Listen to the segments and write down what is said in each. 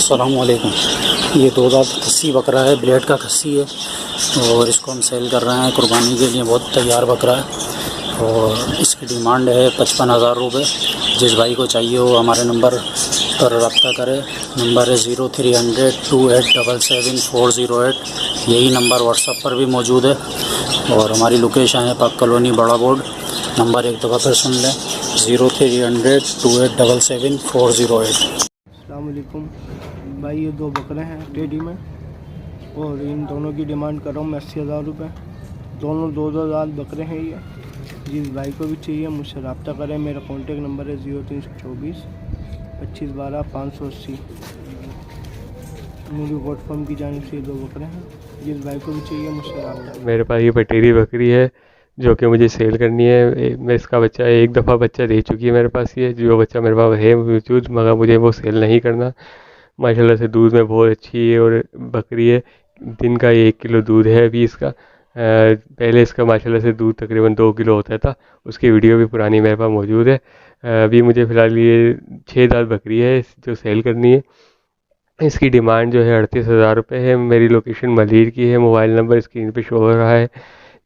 अस्सलामुअलैकुम। ये 2 दांत खस्सी बकरा है, ब्लेड का खस्सी है और इसको हम सेल कर रहे हैं कुर्बानी के लिए। बहुत तैयार बकरा है और इसकी डिमांड है 55,000 रुपये। जिस भाई को चाहिए वो हमारे नंबर पर रब्ता करे। नंबर है 0300 2877 408। यही नंबर व्हाट्सएप पर भी मौजूद है और हमारी लोकेशन है पाक कॉलोनी बड़ा बोर्ड। नंबर एक दफ़ा फिर सुन लें 0300 2877 408। अस्सलाम वालेकुम भाई, ये 2 बकरे हैं टेडी में और इन दोनों की डिमांड कर रहा हूँ मैं 80,000 रुपये। दोनों 2 दांत बकरे हैं ये। जिस भाई को भी चाहिए मुझसे रब्ता करें। मेरा कॉन्टेक्ट नंबर है 0324 25 12 580। मुझे गोट फार्म की जानिब से 2 बकरे हैं। जिस भाई को भी चाहिए मुझसे रब्ता। मेरे पास ये बटेरी बकरी है जो कि मुझे सेल करनी है। मैं इसका बच्चा एक दफ़ा बच्चा दे चुकी है मेरे पास। ये जो बच्चा मेरे पास है मौजूद, मगर मुझे वो सेल नहीं करना। माशाल्लाह से दूध में बहुत अच्छी है और बकरी है। दिन का 1 किलो दूध है अभी इसका। पहले इसका माशाल्लाह से दूध तकरीबन 2 किलो होता था। उसकी वीडियो भी पुरानी मेरे पास मौजूद है। अभी मुझे फ़िलहाल ये 6 दांत बकरी है जो सेल करनी है। इसकी डिमांड जो है 38,000 रुपये है। मेरी लोकेशन मलीर की है। मोबाइल नंबर स्क्रीन पे शो हो रहा है।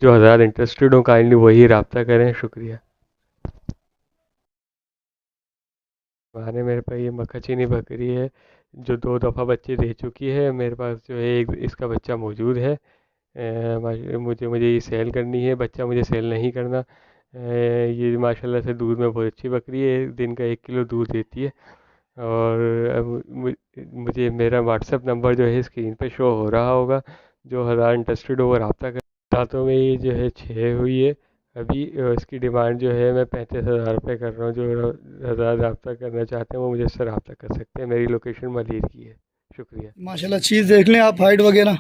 जो हज़रात इंटरेस्टेड हो काइंडली वही रब्ता करें। शुक्रिया। मेरे पास ये मक्खा-चीनी बकरी है जो 2 दफ़ा बच्चे दे चुकी है। मेरे पास जो है एक इसका बच्चा मौजूद है। मुझे ये सेल करनी है। बच्चा मुझे सेल नहीं करना। ये माशाल्लाह से दूध में बहुत अच्छी बकरी है। दिन का 1 किलो दूध देती है और मुझे मेरा व्हाट्सएप नंबर जो है स्क्रीन पे शो हो रहा होगा। जो हज़रात इंटरेस्टेड हो वो रब्ता करें। दांतों में ये जो है 6 हुई है अभी। इसकी डिमांड जो है मैं 35,000 रुपये कर रहा हूँ। जो हज़रात रब्ता करना चाहते हैं वो मुझे इससे रब्ता कर सकते हैं। मेरी लोकेशन मलीर की है। शुक्रिया। माशाल्लाह चीज़ देख लें आप, हाइट वगैरह।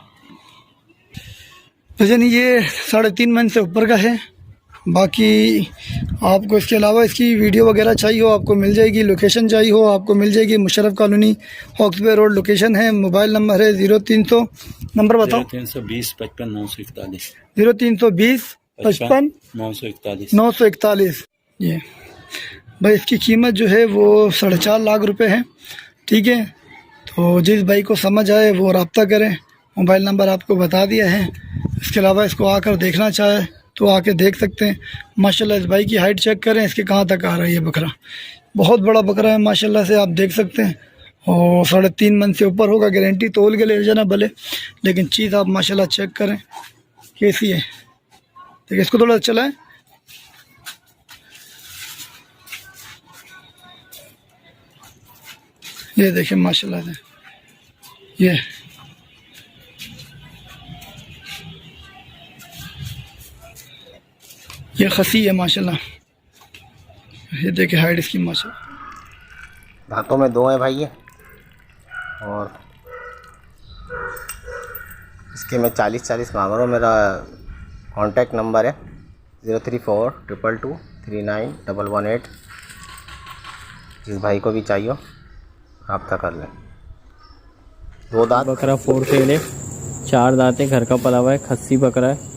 वजन ये 3.5 मन से ऊपर का है। बाकी आपको इसके अलावा इसकी वीडियो वगैरह चाहिए हो आपको मिल जाएगी। लोकेशन चाहिए हो आपको मिल जाएगी। Musharraf colony Hawks Bay road location है। मोबाइल नंबर है 0300 नंबर बताओ 0320 55 941 0320 55 941। ये भाई इसकी कीमत जो है वो 4.5 लाख रुपए है। ठीक है, तो जिस भाई को समझ आए वो रब्ता करें। मोबाइल नंबर आपको बता दिया है। इसके अलावा इसको आकर देखना चाहे तो आके देख सकते हैं। माशाल्लाह इस भाई की हाइट चेक करें, इसके कहाँ तक आ रहा है। ये बकरा बहुत बड़ा बकरा है माशाल्लाह से, आप देख सकते हैं। और 3.5 मन से ऊपर होगा। गारंटी तोल के ले जाना भले, लेकिन चीज़ आप माशाल्लाह चेक करें कैसी है। देखिए इसको थोड़ा चलाएं। ये देखिए माशाल्लाह से ये खसी है माशाल्लाह। ये देखिए हाइट इसकी माशाल्लाह। दांतों में 2 हैं भाई ये। और इसके मैं 40 मांग रहा हूँ। मेरा कॉन्टैक्ट नंबर है 034 222 39118। जिस भाई को भी चाहिए रब्ता कर लें। 2 दांत बकरा 4 सेल है। 4 दांत है, घर का पला हुआ है, खस्सी बकरा है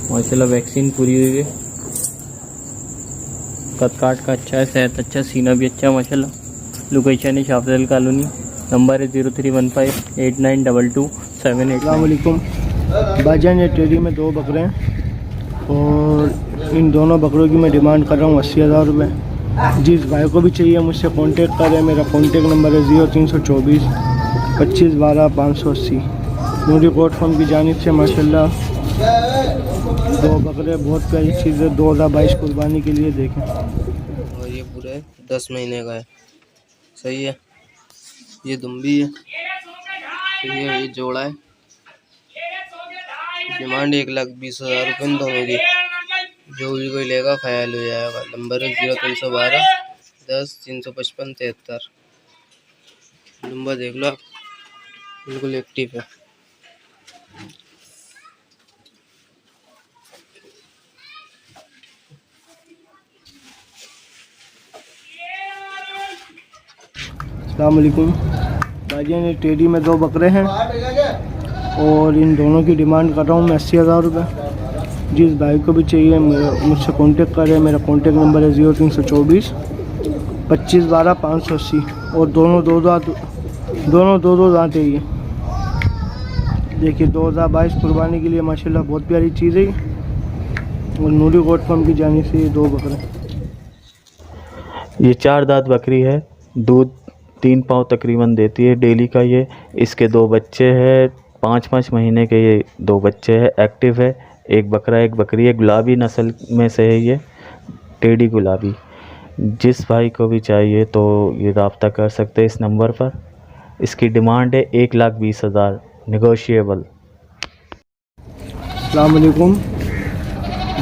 माशाल्लाह। वैक्सीन पूरी हुई है। कद काट का अच्छा है, सेहत अच्छा, सीना भी अच्छा माशाल्लाह। लोकेशन है शाफजल कॉलोनी। नंबर है 0315 8922 789। अस्सलाम वालेकुम भाईजान, ये टेडी में 2 बकरे हैं और इन दोनों बकरों की मैं डिमांड कर रहा हूँ 80,000 रुपये। जिस भाई को भी चाहिए मुझसे कांटेक्ट करें। मेरा कांटेक्ट नंबर है 0324 25 12 580। नूरी गोट फार्म की जानिब से माशाल्लाह 2 बकरे बहुत प्यारी चीज़ है। 2022 कुर्बानी के लिए देखें। और ये पूरे 10 महीने का है। सही है। ये दुम्बी है। सही है। ये जोड़ा है। डिमांड 1,20,000 रुपये इन दोनों की। जो भी कोई लेगा ख्याल हो जाएगा। नंबर है 0312 10 355 73। नंबर देख लो आप, बिल्कुल एक्टिव है। अस्सलाम वालेकुम भाईजान, ये टेडी में 2 बकरे हैं और इन दोनों की डिमांड कर रहा हूँ मैं 80,000 रुपये। जिस भाई को भी चाहिए मुझसे कांटेक्ट करें। मेरा कांटेक्ट नंबर है 0324 25/12/580 और दोनों दो दांत है ये। देखिए 2022 कुर्बानी के लिए माशाल्लाह बहुत प्यारी चीज़ है और नूरी गोट फार्म की जानिब से ये 2 बकरे। ये 4 दांत बकरी है, दूध 3 पाव तकरीबन देती है डेली का। ये इसके 2 बच्चे हैं, 5-5 महीने के ये 2 बच्चे हैं, एक्टिव है। एक बकरा एक बकरी है, गुलाबी नस्ल में से है ये, टेडी गुलाबी। जिस भाई को भी चाहिए तो ये रब्ता कर सकते हैं इस नंबर पर। इसकी डिमांड है 1,20,000 नेगोशिएबल। अस्सलाम वालेकुम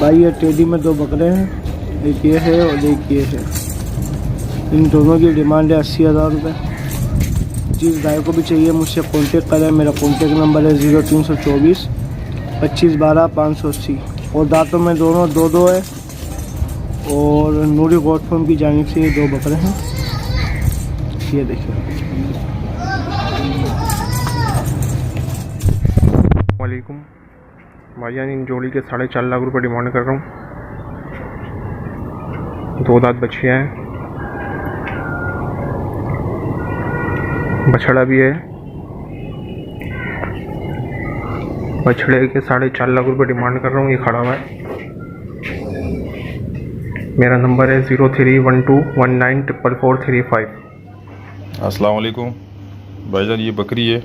भाई, ये टेडी में 2 बकरे हैं, एक ये है और एक ये है। इन दोनों की डिमांड है 80,000 रुपये। जिस भाई को भी चाहिए मुझसे कांटेक्ट करें। मेरा कांटेक्ट नंबर है 0324 25/12/580 और दांतों में दोनों 2 है और नूरी गोट फार्म की जानिब से ये 2 बकरे हैं। ये देखिए। वालेकुम भाईजान, इन जोड़ी के 4.5 लाख रुपए डिमांड कर रहा हूँ। 2 दांत बछियाँ हैं, बछड़ा भी है। बछड़े के 4.5 लाख रुपए डिमांड कर रहा हूँ। ये खड़ा हुआ है। मेरा नंबर है 0312194435। अस्सलाम वालेकुम भाईजान, ये बकरी है,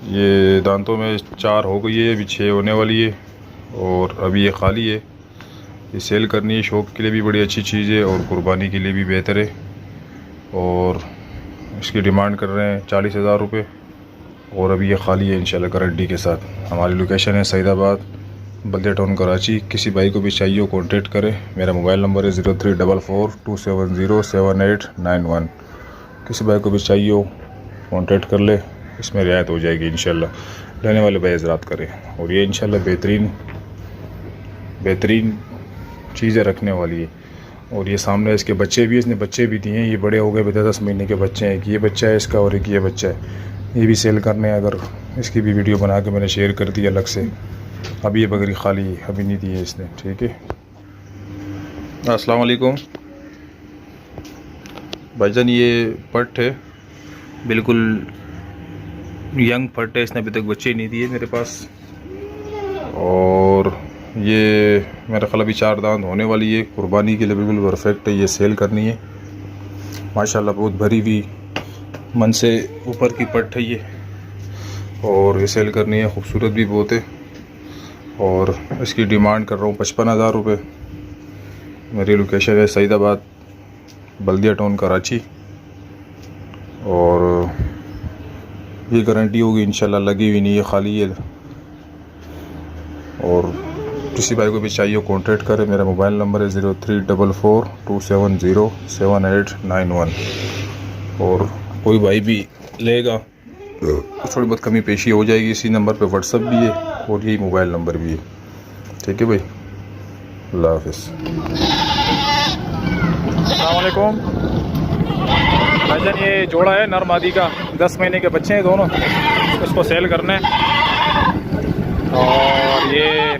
ये दांतों में 4 हो गई है, अभी 6 होने वाली है और अभी ये खाली है। ये सेल करनी है, शौक़ के लिए भी बड़ी अच्छी चीज़ है और कुर्बानी के लिए भी बेहतर है। और इसकी डिमांड कर रहे हैं 40,000 रुपये और अभी ये खाली है इंशाल्लाह गारंटी के साथ। हमारी लोकेशन है सईदाबाद, बल्दिया टाउन, कराची। किसी भाई को भी चाहिए हो कॉन्टेक्ट करें। मेरा मोबाइल नंबर है 0344270791। किसी भाई को भी चाहिए हो कॉन्टेक्ट कर ले, इसमें रियायत हो जाएगी इंशाल्लाह। लेने वाले भाई हज़रात करें। और ये इंशाल्लाह बेहतरीन चीज़ें रखने वाली है। और ये सामने इसके बच्चे भी, इसने बच्चे भी दिए हैं, ये बड़े हो गए, 10 महीने के बच्चे हैं। एक ये बच्चा है इसका और एक ये बच्चा है, ये भी सेल करने हैं। अगर इसकी भी वीडियो बना के मैंने शेयर कर दी अलग से। अभी ये बकरी खाली है, अभी नहीं दी है इसने, ठीक है। अस्सलाम वालेकुम भाईजान, ये पट है, बिल्कुल यंग पट है, इसने अभी तक बच्चे नहीं दिए मेरे पास। और ये मेरा ख्याल अभी 4 दांत होने वाली है, कुर्बानी के लिए बिल्कुल परफेक्ट है। ये सेल करनी है माशाल्लाह, बहुत भरी हुई मन से ऊपर की पट है ये, और ये सेल करनी है, खूबसूरत भी बहुत है। और इसकी डिमांड कर रहा हूँ 55,000 रुपये। मेरी लोकेशन है सईदाबाद, बल्दिया टाउन, कराची। और ये गारंटी होगी इंशाल्लाह, लगी हुई नहीं है, खाली है। और किसी भाई को भी चाहिए कॉन्टेक्ट करें। मेरा मोबाइल नंबर है 0344270791। और कोई भाई भी लेगा तो थोड़ी बहुत कमी पेशी हो जाएगी। इसी नंबर पे व्हाट्सअप भी है और यही मोबाइल नंबर भी है, ठीक है भाई। अल्लाह हाफ़िज़। अस्सलाम वालेकुम भाईजान, ये जोड़ा है नर मादी का, 10 महीने के बच्चे हैं दोनों, इसको सेल करना है। और ये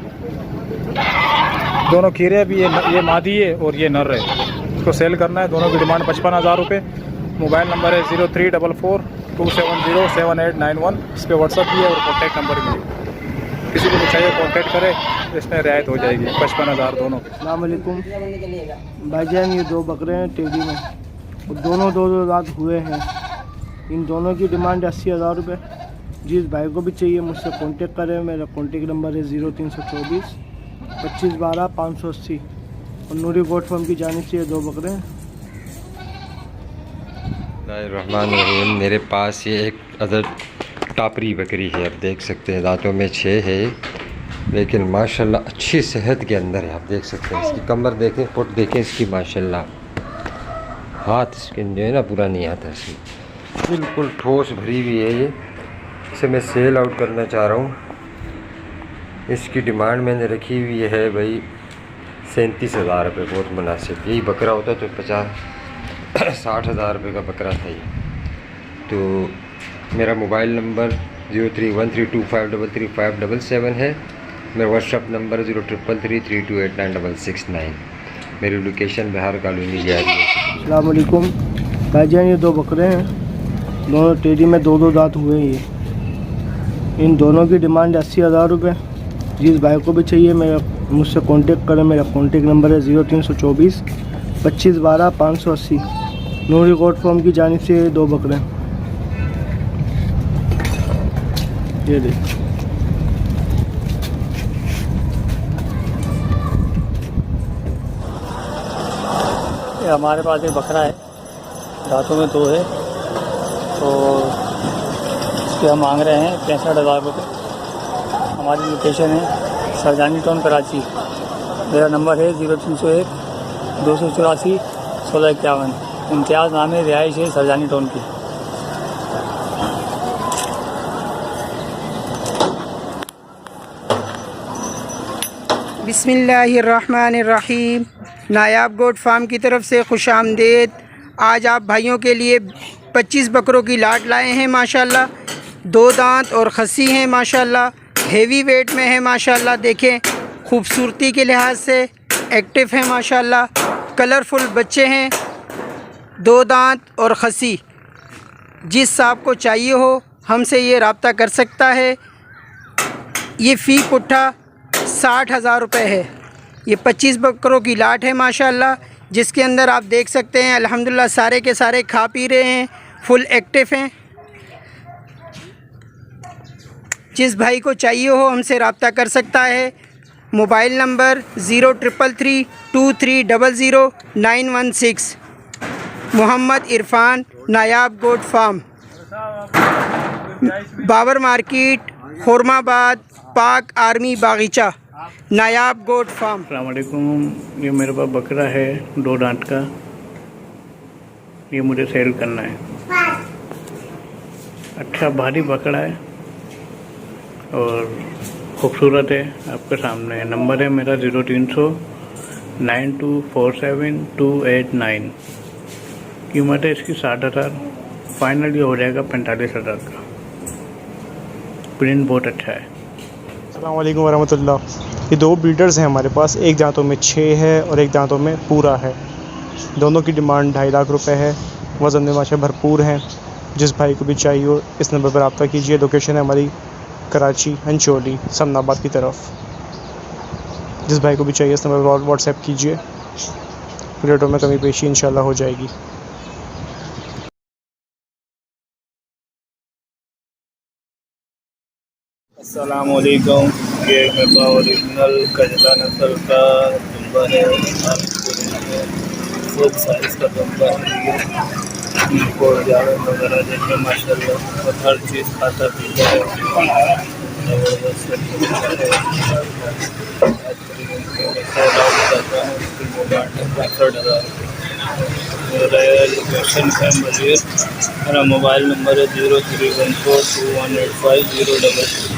दोनों खीरे भी, ये मादी है और ये नर है, इसको सेल करना है। दोनों की डिमांड 55,000 रुपये। मोबाइल नंबर है 0344270791। इस पर व्हाट्सअप भी है और कॉन्टैक्ट नंबर भी है। किसी को भी चाहिए कॉन्टैक्ट करें, इसमें रियायत हो जाएगी। 55,000 दोनों। अस्सलाम वालेकुम भाईजान, ये 2 बकरे हैं टेडी में और दोनों 2 दांत हुए हैं। इन दोनों की डिमांड 80,000 रुपये। जिस भाई को भी चाहिए मुझसे कांटेक्ट करें। मेरा कांटेक्ट नंबर है 0324 25/12/580 और नूरी गोट फार्म की जानिब से ये 2 बकरे हैं। रहमान, मेरे पास ये एक अदद टापरी बकरी है, आप देख सकते हैं। दांतों में 6 है, लेकिन माशाल्लाह अच्छी सेहत के अंदर है। आप देख सकते हैं, इसकी कमर देखें, पुट देखें इसकी, माशाल्लाह। हाथ इसके जो है ना पूरा नहीं आता इसमें, बिल्कुल ठोस भरी हुई है ये। इसे मैं सेल आउट करना चाह रहा हूँ। इसकी डिमांड मैंने रखी हुई है भाई 37,000 रुपये, बहुत मुनासिब। यही बकरा होता तो 50-60,000 रुपये का बकरा था ये। तो मेरा मोबाइल नंबर 0313253357 है। मेरा व्हाट्सअप नंबर 0333328969। मेरी लोकेशन बिहार कॉलोनी। अस्सलाम वालेकुम भाईजान। ये दो बकरे हैं, दोनों टेडी में दो दांत हुए हैं। ये इन दोनों की डिमांड 80,000 रुपये। जिस भाई को भी चाहिए मुझसे कांटेक्ट करें। मेरा कांटेक्ट नंबर है 0324 25 12 580। नूरी गोट फार्म की जानिब से दो बकरे। ये देखिए हमारे पास एक बकरा है, दांतों में 2 है, तो इसके हम मांग रहे हैं 65,000 रुपये। हमारी लोकेशन है सरजानी टाउन कराची। मेरा नंबर है 0301 284 1651। इम्तियाज़ नाम है, रिहाइश है सरजानी टाउन की। बिस्मिल्लाहिर्रहमानिर्रहीम। नायाब गोट फार्म की तरफ से खुश आमदेद। आज आप भाइयों के लिए 25 बकरों की लाट लाए हैं माशाल्लाह। 2 दांत और खस्सी हैं माशाल्लाह। हेवी वेट में है माशाल्लाह। देखें खूबसूरती के लिहाज से एक्टिव है माशाल्लाह। कलरफुल बच्चे हैं, 2 दांत और खस्सी। जिस साहब को चाहिए हो हमसे ये रब्ता कर सकता है। ये फ़ी पुट्ठा 60,000 रुपये है। ये 25 बकरों की लाट है माशाल्लाह, जिसके अंदर आप देख सकते हैं अल्हम्दुलिल्लाह सारे के सारे खा पी रहे हैं, फुल एक्टिव हैं। जिस भाई को चाहिए हो हमसे रब्ता कर सकता है। Mobile number 0333 2300 916। मोहम्मद इरफान, नायाब goat farm, Babar market, Khurmabad, Pak army बागीचा, नायाब गोट फार्म। अस्सलाम वालेकुम। ये मेरे पास बकरा है 2 दांत का, ये मुझे सेल करना है। अच्छा भारी बकरा है और खूबसूरत है। आपके सामने नंबर है मेरा 0300 9247 289। कीमत है इसकी 60,000। फाइनल ये हो जाएगा 45,000 का। प्रिंट बहुत अच्छा है। अस्सलाम वालेकुम वरहमतुल्लाह। ये 2 ब्रीडर्स हैं हमारे पास। एक दांतों में 6 है और एक दांतों में पूरा है। दोनों की डिमांड 2.5 लाख रुपए है। वज़न में माशा भरपूर हैं। जिस भाई को भी चाहिए हो इस नंबर पर रब्ता कीजिए। लोकेशन है हमारी कराची हंचोली समनाबाद की तरफ। जिस भाई को भी चाहिए इस नंबर पर व्हाट्सएप कीजिए। रेटों में कमी पेशी इंशाल्लाह हो जाएगी। अस्सलाम वालेकुम। ये मेरा ओरिजिनल कजला नस्ल का दुम्बा है। खूब साइज़ का दुम्बा है। इनको जाड़ों वगैरह देखें माशाल्लाह, और हर चीज़ खाता पीता है। ज़बरदस्त मेरा लोकेशन है मजीद। मेरा मोबाइल नंबर है 0314 2185 000।